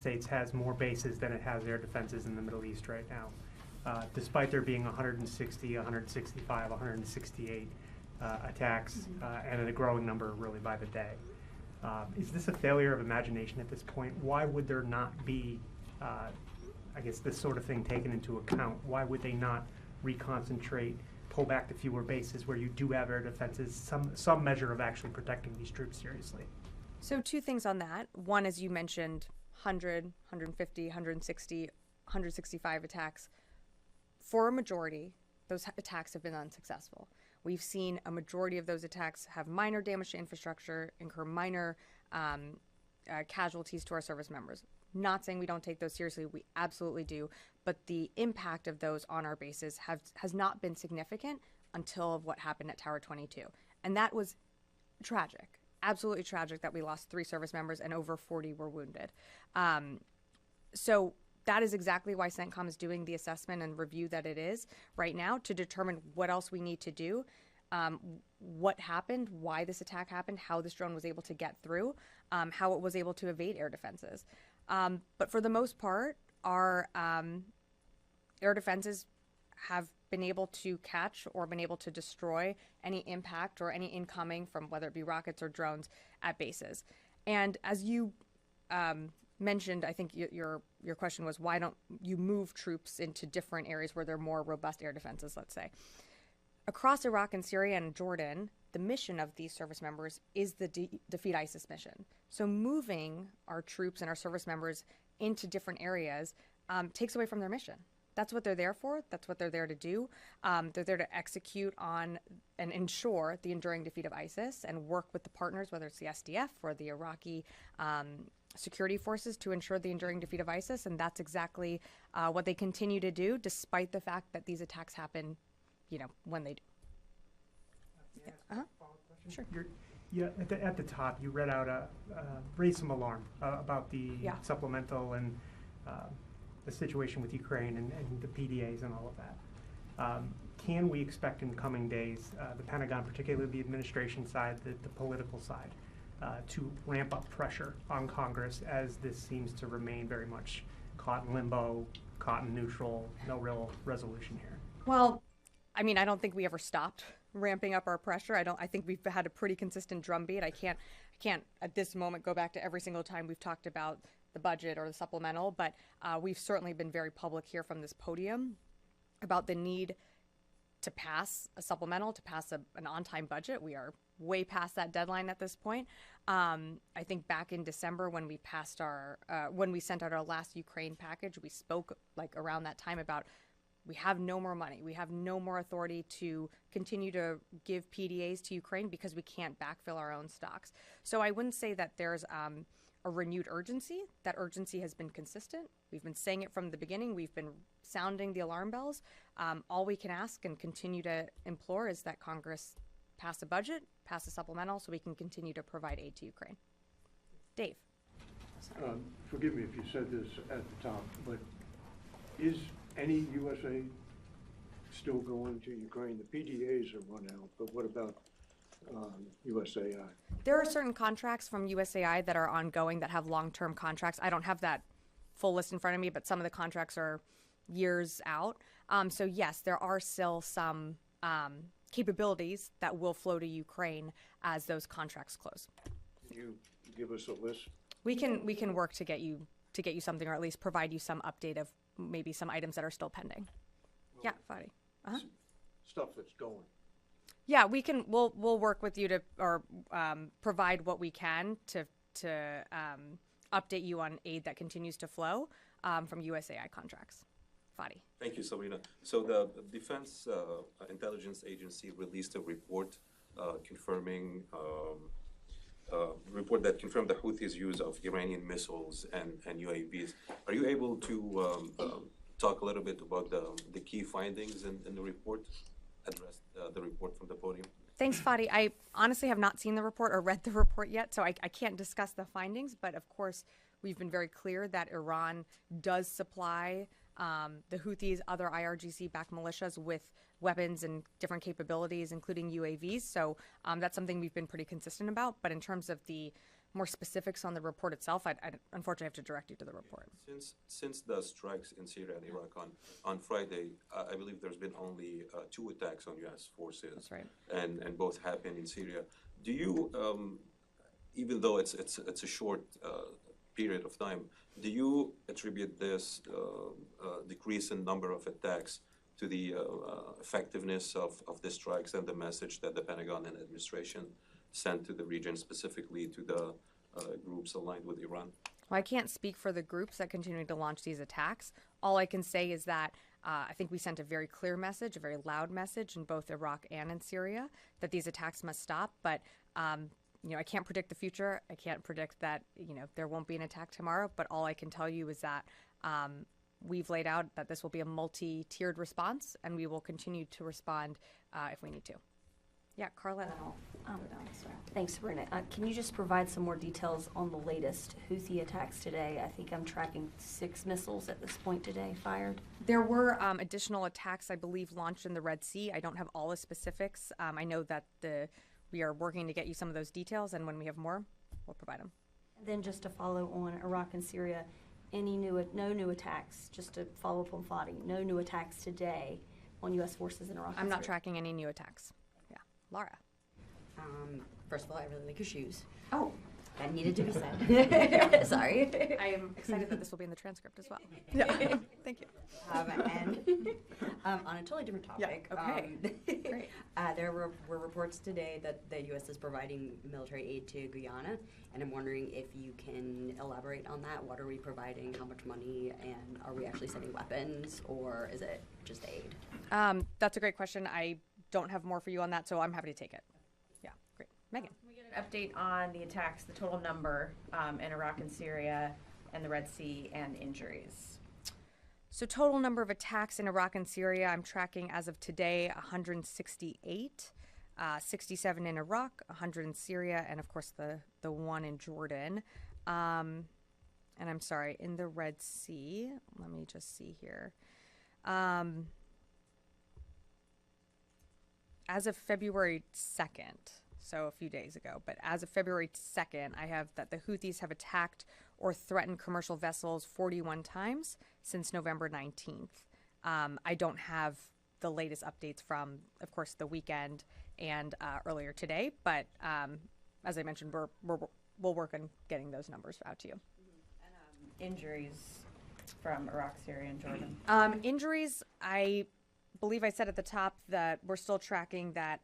States has more bases than it has air defenses in the Middle East right now, despite there being 160, 165, 168 attacks, and a growing number really by the day. Is this a failure of imagination at this point? Why would there not be, I guess, this sort of thing taken into account? Why would they not reconcentrate, pull back to fewer bases where you do have air defenses, some measure of actually protecting these troops seriously? So two things on that. One, as you mentioned, 100, 150, 160, 165 attacks. For a majority, those attacks have been unsuccessful. We've seen a majority of those attacks have minor damage to infrastructure, incur minor casualties to our service members. Not saying we don't take those seriously, we absolutely do, but the impact of those on our bases has not been significant until what happened at Tower 22. And that was tragic, absolutely tragic, that we lost 3 service members and over 40 were wounded. So that is exactly why CENTCOM is doing the assessment and review that it is right now to determine what else we need to do, what happened, why this attack happened, how this drone was able to get through, how it was able to evade air defenses. But for the most part, our air defenses have been able to catch or been able to destroy any impact or any incoming from whether it be rockets or drones at bases. And as you mentioned, I think your question was, why don't you move troops into different areas where there are more robust air defenses, let's say. Across Iraq and Syria and Jordan, the mission of these service members is the defeat ISIS mission. So moving our troops and our service members into different areas takes away from their mission. That's what they're there for. That's what they're there to do. They're there to execute on and ensure the enduring defeat of ISIS and work with the partners, whether it's the SDF or the Iraqi security forces, to ensure the enduring defeat of ISIS. And that's exactly what they continue to do, despite the fact that these attacks happen, when they do. Sure. At the top, you read out raised some alarm about the supplemental and the situation with Ukraine and the PDAs and all of that. Can we expect in coming days, the Pentagon, particularly the administration side, the political side, to ramp up pressure on Congress as this seems to remain very much caught in limbo, caught in neutral, no real resolution here? Well, I mean, I don't think we ever stopped ramping up our pressure. I think we've had a pretty consistent drumbeat. I can't at this moment go back to every single time we've talked about the budget or the supplemental, but we've certainly been very public here from this podium about the need to pass a supplemental, to pass an on-time budget. We are way past that deadline at this point. I think back in December when we passed when we sent out our last Ukraine package, we spoke around that time about we have no more money. We have no more authority to continue to give PDAs to Ukraine because we can't backfill our own stocks. So I wouldn't say that there's a renewed urgency. That urgency has been consistent. We've been saying it from the beginning. We've been sounding the alarm bells. All we can ask and continue to implore is that Congress pass a budget, pass a supplemental, so we can continue to provide aid to Ukraine. Dave. Forgive me if you said this at the top, but is any USA still going to Ukraine? The PDAs are run out, but what about USAI? There are certain contracts from USAI that are ongoing that have long-term contracts. I don't have that full list in front of me, but some of the contracts are years out. So yes, there are still some capabilities that will flow to Ukraine as those contracts close. Can you give us a list? We can work to get you something, or at least provide you some update of maybe some items that are still pending. Well, yeah, Fadi. Stuff that's going. Yeah, we'll work with you to provide what we can to update you on aid that continues to flow from USAI contracts. Fadi. Thank you, Sabrina. So the Defense Intelligence Agency released a report confirming that confirmed the Houthis' use of Iranian missiles and UAVs. Are you able to talk a little bit about the key findings in the report? Address the report from the podium. Thanks, Fadi. I honestly have not seen the report or read the report yet, so I can't discuss the findings. But of course, we've been very clear that Iran does supply the Houthis, other IRGC-backed militias, with weapons and different capabilities, including UAVs. So that's something we've been pretty consistent about. But in terms of the more specifics on the report itself, I'd unfortunately have to direct you to the report. Since the strikes in Syria and Iraq on Friday, I believe there's been only 2 attacks on U.S. forces. That's right. And both happened in Syria. Do you, even though it's a short period of time, do you attribute this decrease in number of attacks to the effectiveness of the strikes and the message that the Pentagon and administration sent to the region, specifically to the groups aligned with Iran? Well, I can't speak for the groups that continue to launch these attacks. All I can say is that I think we sent a very clear message, a very loud message in both Iraq and in Syria that these attacks must stop. But, I can't predict the future. I can't predict that, there won't be an attack tomorrow. But all I can tell you is that we've laid out that this will be a multi-tiered response, and we will continue to respond if we need to. Yeah, Carla. Thanks, Sabrina. Can you just provide some more details on the latest Houthi attacks today? I think I'm tracking 6 missiles at this point today fired. There were additional attacks, I believe, launched in the Red Sea. I don't have all the specifics. I know that we are working to get you some of those details, and when we have more, we'll provide them. And then just to follow on Iraq and Syria, no new attacks, just to follow up on Fadi, no new attacks today on U.S. forces in Iraq and I'm not Syria. tracking any new attacks. Yeah. Laura. First of all, I really like your shoes. Oh, That needed to be said. Sorry. I am excited that this will be in the transcript as well. Yeah. Thank you. And on a totally different topic. Yeah, okay. Great. There were reports today that the U.S. is providing military aid to Guyana, and I'm wondering if you can elaborate on that. What are we providing? How much money? And are we actually sending weapons, or is it just aid? That's a great question. I don't have more for you on that, so I'm happy to take it. Yeah, great. Megan. Can we get an update on the attacks, the total number in Iraq and Syria and the Red Sea, and injuries? So total number of attacks in Iraq and Syria, I'm tracking as of today 168, 67 in Iraq, 100 in Syria, and of course the one in Jordan. And I'm sorry, in the Red Sea, let me just see here. As of February 2nd, so a few days ago, but as of February 2nd, I have that the Houthis have attacked or threatened commercial vessels 41 times since November 19th. I don't have the latest updates from, of course, the weekend and earlier today, but as I mentioned, we'll work on getting those numbers out to you. And injuries from Iraq, Syria, and Jordan? Injuries, I believe I said at the top that we're still tracking that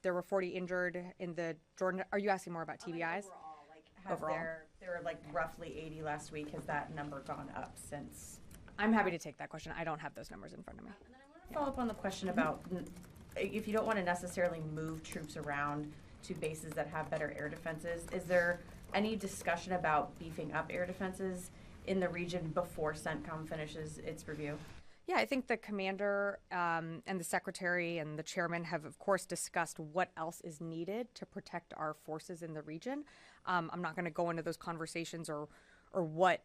there were 40 injured in the Jordan. Are you asking more about TBIs? Overall, like Overall. there were like roughly 80 last week. Has that number gone up since? I'm happy to take that question. I don't have those numbers in front of me. And then I want to follow up on the question about if you don't want to necessarily move troops around to bases that have better air defenses, is there any discussion about beefing up air defenses in the region before CENTCOM finishes its review? Yeah, I think the commander and the secretary and the chairman have, of course, discussed what else is needed to protect our forces in the region. I'm not going to go into those conversations or what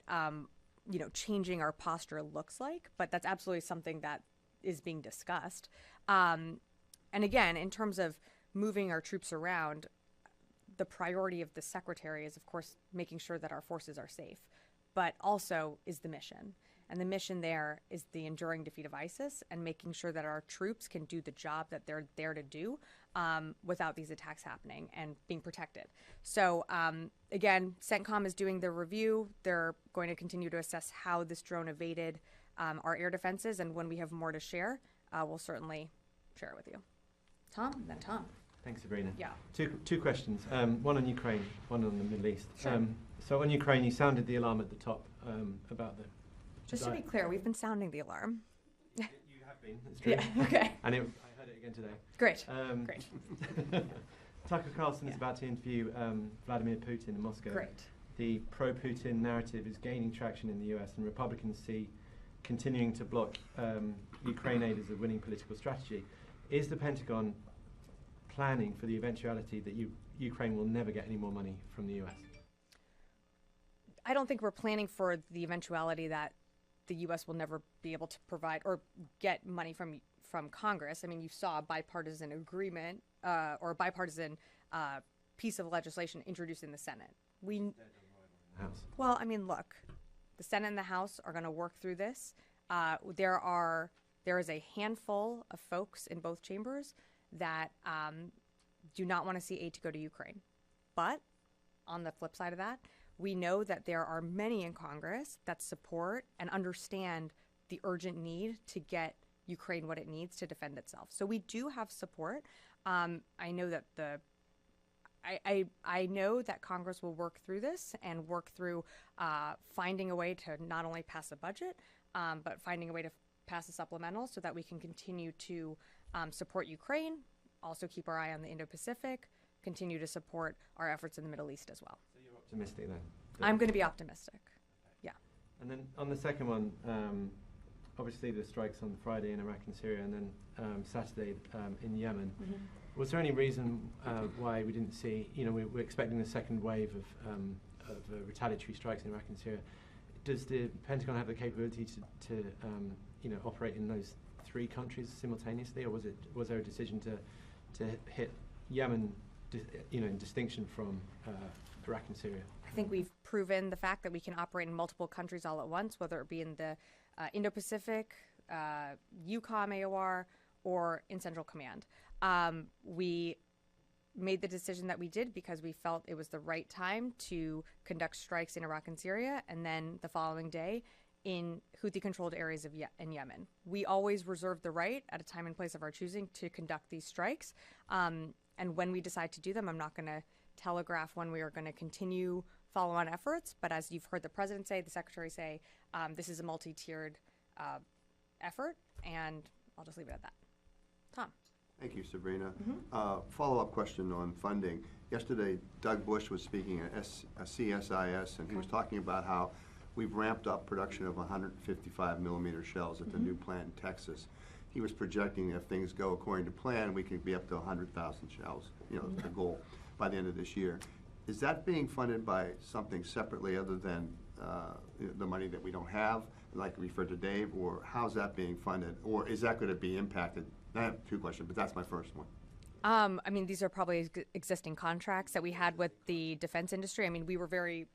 changing our posture looks like, but that's absolutely something that is being discussed. And again, in terms of moving our troops around, the priority of the secretary is, of course, making sure that our forces are safe, but also is the mission. And the mission there is the enduring defeat of ISIS and making sure that our troops can do the job that they're there to do without these attacks happening and being protected. So again, CENTCOM is doing the review. They're going to continue to assess how this drone evaded our air defenses. And when we have more to share, we'll certainly share it with you. Tom, then Tom. Thanks, Sabrina. Yeah. Two questions. One on Ukraine, one on the Middle East. Sure. So on Ukraine, you sounded the alarm at the top about the... Just to be clear, we've been sounding the alarm. You have been, that's true. Yeah, okay. And I heard it again today. Great, great. Tucker Carlson is about to interview Vladimir Putin in Moscow. Great. The pro-Putin narrative is gaining traction in the US, and Republicans see continuing to block Ukraine aid as a winning political strategy. Is the Pentagon planning for the eventuality that Ukraine will never get any more money from the US? I don't think we're planning for the eventuality that the U.S. will never be able to provide or get money from Congress. I mean, you saw a bipartisan agreement or a bipartisan piece of legislation introduced in the Senate we House. Well, I mean, look, the Senate and the House are going to work through this. There is a handful of folks in both chambers that do not want to see aid to go to Ukraine. But on the flip side of that, we know that there are many in Congress that support and understand the urgent need to get Ukraine what it needs to defend itself. So we do have support. I know that I know that Congress will work through this and work through finding a way to not only pass a budget, but finding a way to pass a supplemental so that we can continue to support Ukraine, also keep our eye on the Indo-Pacific, continue to support our efforts in the Middle East as well. So you're optimistic then? I'm going to be optimistic. Yeah. And then on the second one, obviously the strikes on Friday in Iraq and Syria, and then Saturday in Yemen. Mm-hmm. Was there any reason why we didn't see, we're expecting the second wave of retaliatory strikes in Iraq and Syria. Does the Pentagon have the capability to operate in those three countries simultaneously, or was there a decision to hit Yemen, in distinction from Iraq and Syria? I think we've proven the fact that we can operate in multiple countries all at once, whether it be in the Indo-Pacific, EUCOM AOR, or in Central Command. We made the decision that we did because we felt it was the right time to conduct strikes in Iraq and Syria, and then the following day in Houthi-controlled areas in Yemen. We always reserve the right, at a time and place of our choosing, to conduct these strikes. And when we decide to do them, I'm not going to telegraph when we are going to continue follow-on efforts. But as you've heard the President say, the Secretary say, this is a multi-tiered effort, and I'll just leave it at that. Tom. Thank you, Sabrina. Follow-up question on funding. Yesterday, Doug Bush was speaking at CSIS, and he was talking about how we've ramped up production of 155 millimeter shells at the new plant in Texas. He was projecting if things go according to plan, we could be up to 100,000 shells, the goal by the end of this year. Is that being funded by something separately other than the money that we don't have, like referred to Dave, or how's that being funded? Or is that going to be impacted? I have two questions, but that's my first one. I mean, these are probably existing contracts that we had with the defense industry. I mean, we were very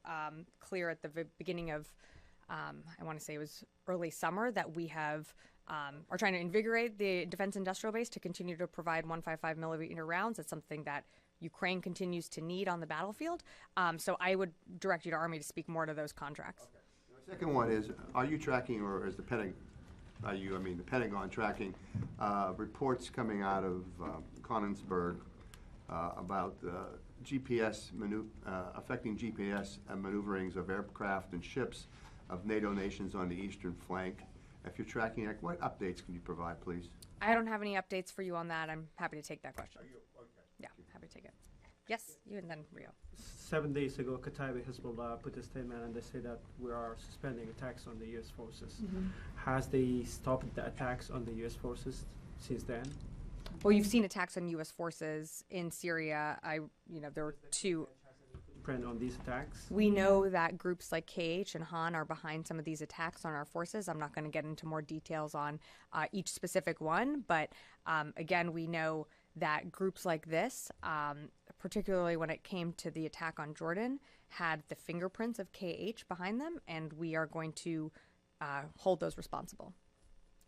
clear at the beginning of, I want to say it was early summer, that we have are trying to invigorate the defense industrial base to continue to provide 155 millimeter rounds. It's something that Ukraine continues to need on the battlefield. So I would direct you to Army to speak more to those contracts. Okay. The second one is, are you tracking, or is the Pentagon, the Pentagon tracking reports coming out of Konigsberg about GPS affecting GPS and maneuverings of aircraft and ships of NATO nations on the eastern flank? If you're tracking it, what updates can you provide, please? I don't have any updates for you on that. I'm happy to take that question. Are you, okay. Yeah, happy to take it. Yes, you and then Rio. 7 days ago, Kataib Hezbollah put a statement and they say that we are suspending attacks on the U.S. forces. Has they stopped the attacks on the U.S. forces since then? Well, you've seen attacks on U.S. forces in Syria. There were two. Print on these attacks? We know that groups like KH and Han are behind some of these attacks on our forces. I'm not going to get into more details on each specific one, but again, we know that groups like this, particularly when it came to the attack on Jordan, had the fingerprints of KH behind them, and we are going to hold those responsible.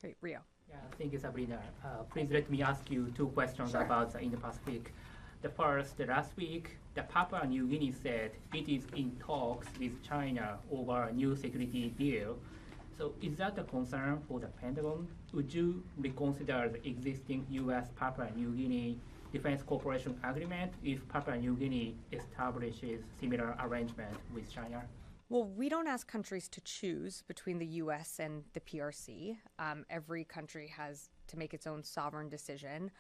Great, Rio. Yeah, thank you, Sabrina. Please let me ask you two questions about the Indo-Pacific. The first, last week, the Papua New Guinea said it is in talks with China over a new security deal. So is that a concern for the Pentagon? Would you reconsider the existing U.S. Papua New Guinea Defense Cooperation Agreement if Papua New Guinea establishes similar arrangement with China? Well, we don't ask countries to choose between the U.S. and the PRC. Every country has to make its own sovereign decision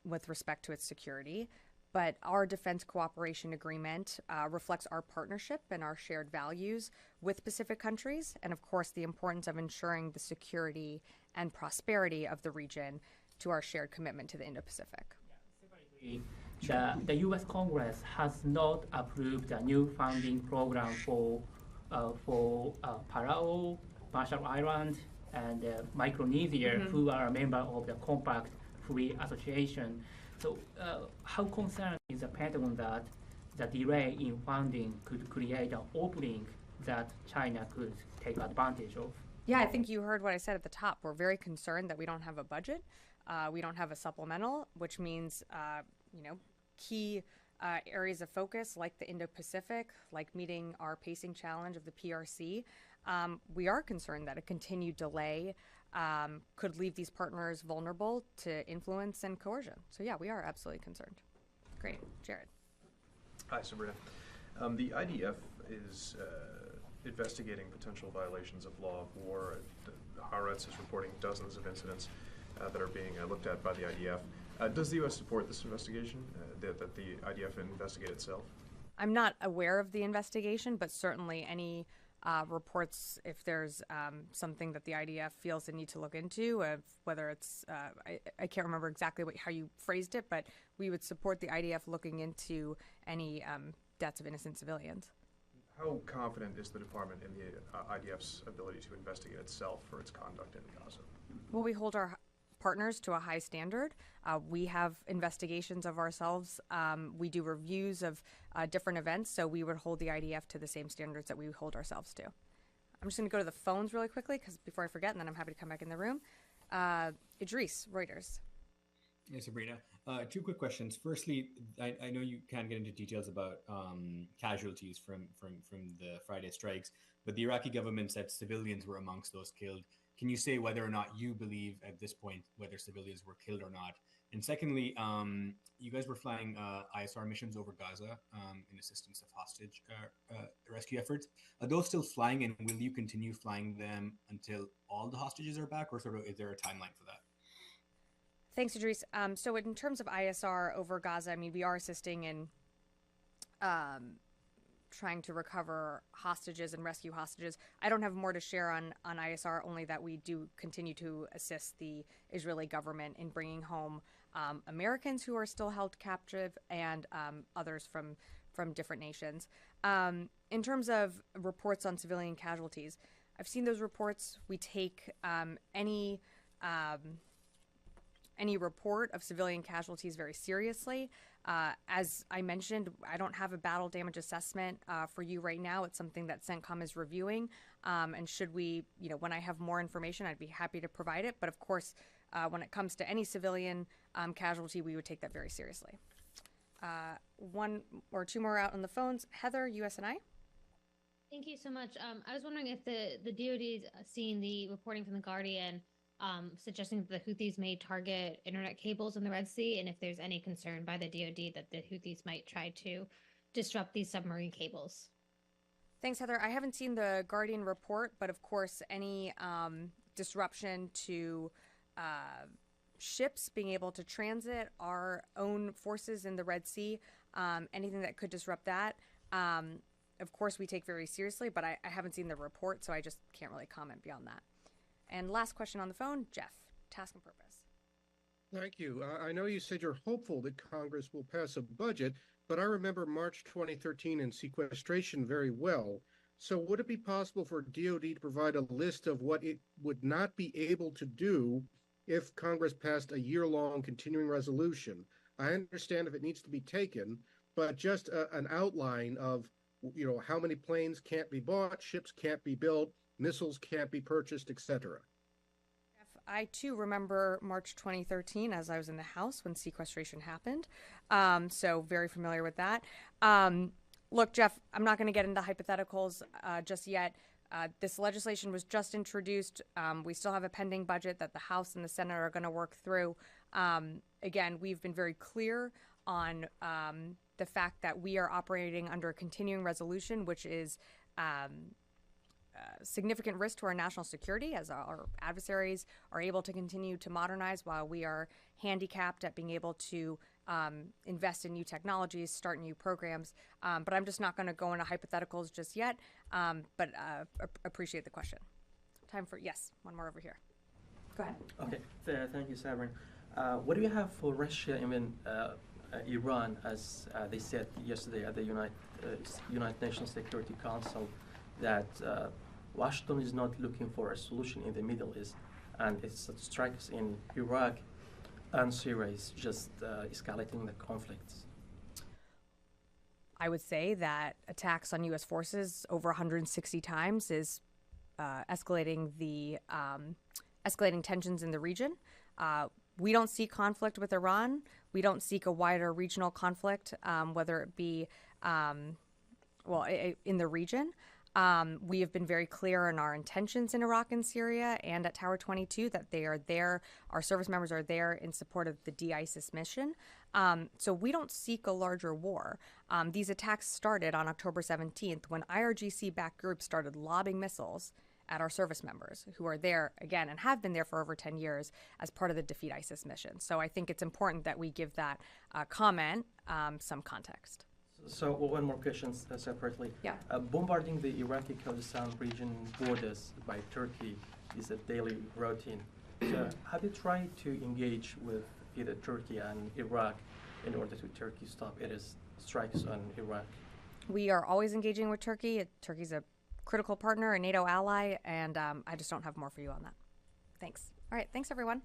with respect to its security. But our defense cooperation agreement reflects our partnership and our shared values with Pacific countries, and of course the importance of ensuring the security and prosperity of the region to our shared commitment to the Indo-Pacific. The U.S. Congress has not approved a new funding program for Palau, Marshall Islands, and Micronesia, who are a member of the Compact Free Association. So how concerned is the Pentagon that the delay in funding could create an opening that China could take advantage of? Yeah, I think you heard what I said at the top. We're very concerned that we don't have a budget. We don't have a supplemental, which means, key areas of focus like the Indo-Pacific, like meeting our pacing challenge of the PRC. We are concerned that a continued delay could leave these partners vulnerable to influence and coercion. So yeah, we are absolutely concerned. Great. Jared. Hi, Sabrina. The IDF is investigating potential violations of law of war. Haaretz is reporting dozens of incidents that are being looked at by the IDF. Does the U.S. support this investigation, that the IDF investigate itself? I'm not aware of the investigation, but certainly any reports, if there's something that the IDF feels they need to look into, whether it's, I can't remember exactly how you phrased it, but we would support the IDF looking into any deaths of innocent civilians. How confident is the department in the IDF's ability to investigate itself for its conduct in Gaza? Well, we hold our partners to a high standard. We have investigations of ourselves. We do reviews of different events, so we would hold the IDF to the same standards that we hold ourselves to. I'm just going to go to the phones really quickly because before I forget, and then I'm happy to come back in the room. Idris, Reuters. Hey, Sabrina. Two quick questions. Firstly, I know you can't get into details about casualties from the Friday strikes, but the Iraqi government said civilians were amongst those killed. Can you say whether or not you believe at this point whether civilians were killed or not? And secondly, you guys were flying ISR missions over Gaza in assistance of hostage rescue efforts. Are those still flying, and will you continue flying them until all the hostages are back, or sort of is there a timeline for that? Thanks, Idris. So in terms of ISR over Gaza, I mean, we are assisting in trying to recover hostages and rescue hostages. I don't have more to share on ISR, only that we do continue to assist the Israeli government in bringing home Americans who are still held captive and others from different nations. In terms of reports on civilian casualties, I've seen those reports. We take any report of civilian casualties very seriously. As I mentioned, I don't have a battle damage assessment for you right now. It's something that CENTCOM is reviewing. And should we, when I have more information, I'd be happy to provide it. But of course, when it comes to any civilian casualty, we would take that very seriously. One or two more out on the phones. Heather, USNI. Thank you so much. I was wondering if the DoD is seeing the reporting from The Guardian suggesting that the Houthis may target internet cables in the Red Sea, and if there's any concern by the DoD that the Houthis might try to disrupt these submarine cables. Thanks, Heather. I haven't seen the Guardian report, but of course, any disruption to ships being able to transit our own forces in the Red Sea, anything that could disrupt that, of course, we take very seriously, but I haven't seen the report, so I just can't really comment beyond that. And last question on the phone, Jeff, task and purpose. Thank you. I know you said you're hopeful that Congress will pass a budget, but I remember March 2013 and sequestration very well. So would it be possible for DoD to provide a list of what it would not be able to do if Congress passed a year-long continuing resolution? I understand if it needs to be taken, but just an outline of, how many planes can't be bought, ships can't be built, missiles can't be purchased, etc. I, too, remember March 2013 as I was in the House when sequestration happened. So very familiar with that. Look, Jeff, I'm not going to get into hypotheticals just yet. This legislation was just introduced. We still have a pending budget that the House and the Senate are going to work through. Again, we've been very clear on the fact that we are operating under a continuing resolution, which is significant risk to our national security as our adversaries are able to continue to modernize while we are handicapped at being able to invest in new technologies, start new programs. But I'm just not going to go into hypotheticals just yet, but appreciate the question. Time for, yes, one more over here. Go ahead. Okay, thank you, Sabrina. What do you have for Russia and Iran, as they said yesterday at the United Nations Security Council, that Washington is not looking for a solution in the Middle East, and its strikes in Iraq and Syria is just escalating the conflicts? I would say that attacks on U.S. forces over 160 times is escalating tensions in the region. We don't see conflict with Iran. We don't seek a wider regional conflict, whether it be in the region. We have been very clear in our intentions in Iraq and Syria and at Tower 22 that they are there, our service members are there in support of the de-ISIS mission. So we don't seek a larger war. These attacks started on October 17th when IRGC-backed groups started lobbing missiles at our service members who are there, again, and have been there for over 10 years as part of the Defeat ISIS mission. So I think it's important that we give that comment some context. So one more question separately. Yeah. Bombarding the Iraqi Kurdistan region borders by Turkey is a daily routine. So have you tried to engage with either Turkey and Iraq in order to Turkey stop its strikes on Iraq? We are always engaging with Turkey. Turkey's a critical partner, a NATO ally, and I just don't have more for you on that. Thanks. All right. Thanks, everyone.